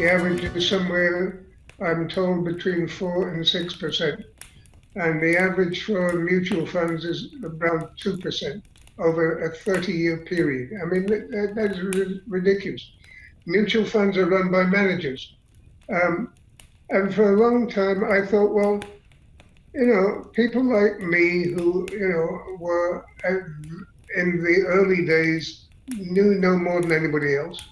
The average is somewhere, I'm told, between 4 and 6%. And the average for mutual funds is around 2% over a 30-year period. I mean, that is ridiculous. Mutual funds are run by managers. And for a long time, I thought, well, people like me who, were in the early days knew no more than anybody else.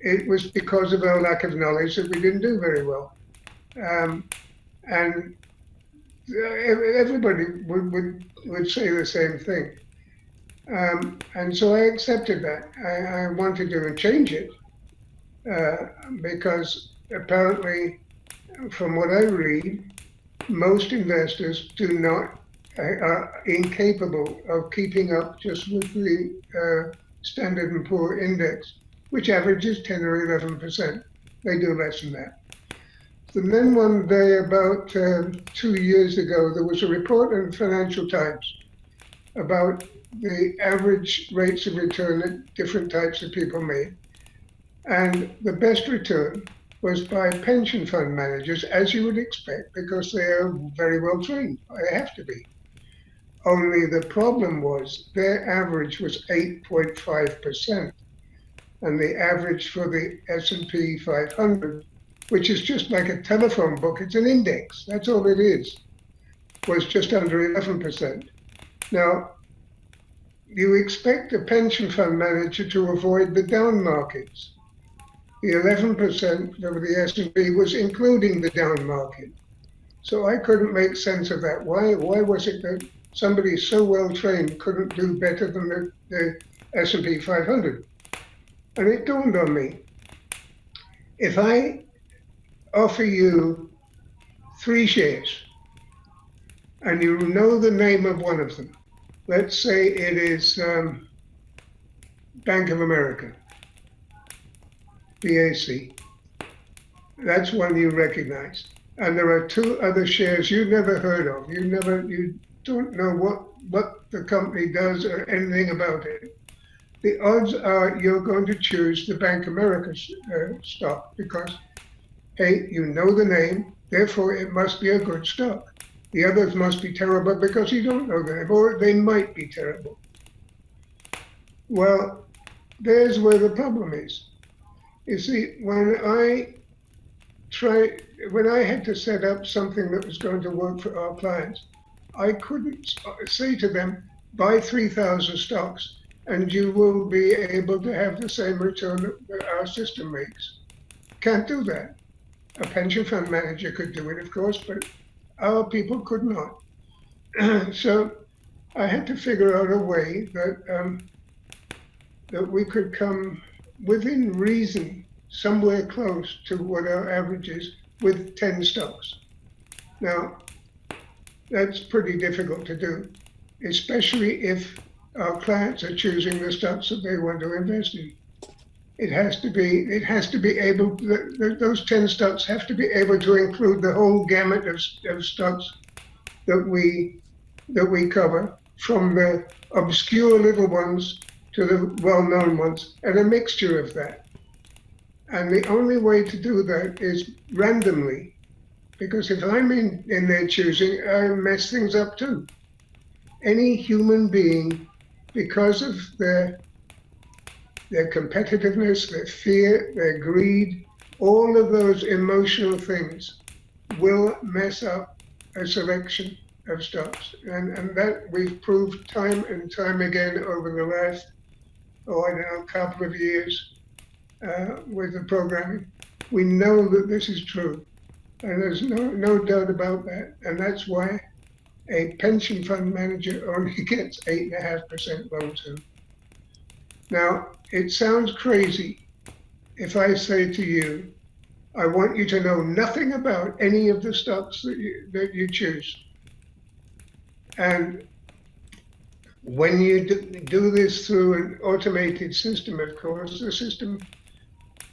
It was because of our lack of knowledge that we didn't do very well. And everybody would say the same thing. And so I accepted that. I wanted to change it because apparently, from what I read, most investors are incapable of keeping up just with the Standard & Poor index, which averages 10 or 11%. They do less than that. And then one day, about 2 years ago, there was a report in the Financial Times about the average rates of return that different types of people made. And the best return was by pension fund managers, as you would expect, because they are very well trained. They have to be. Only the problem was their average was 8.5%. And the average for the S&P 500, which is just like a telephone book, it's an index, that's all it is, was just under 11%. Now, you expect a pension fund manager to avoid the down markets. The 11% of the S&P was including the down market. So I couldn't make sense of that. Why was it that somebody so well trained couldn't do better than the S&P 500? And it dawned on me, if I offer you 3 shares and you know the name of one of them, let's say it is Bank of America, BAC. That's one you recognize. And there are 2 other shares you've never heard of. You don't know what the company does or anything about it. The odds are you're going to choose the Bank of America stock because, hey, you know the name, therefore it must be a good stock. The others must be terrible because you don't know the name, or they might be terrible. Well, there's where the problem is. You see, when I had to set up something that was going to work for our clients, I couldn't say to them, buy 3,000 stocks and you will be able to have the same return that our system makes. Can't do that. A pension fund manager could do it, of course, but our people could not. So I had to figure out a way that we could come within reason, somewhere close to what our average is, with 10 stocks. Now, that's pretty difficult to do, especially if our clients are choosing the stocks that they want to invest in. It has to be able, those 10 stocks have to be able to include the whole gamut of stocks that we cover, from the obscure little ones to the well-known ones, and a mixture of that. And the only way to do that is randomly, because if I'm in their choosing, I mess things up too. Any human being, because of their competitiveness, their fear, their greed, all of those emotional things will mess up a selection of stocks. And that we've proved time and time again over the last, couple of years with the programming. We know that this is true. And there's no doubt about that. And that's why a pension fund manager only gets 8.5% loan to. Now, it sounds crazy if I say to you, I want you to know nothing about any of the stocks that you choose. And when you do this through an automated system, of course, the system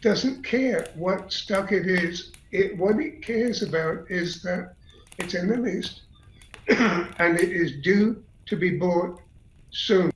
doesn't care what stock it is. What it cares about is that it's in the list and it is due to be bought soon.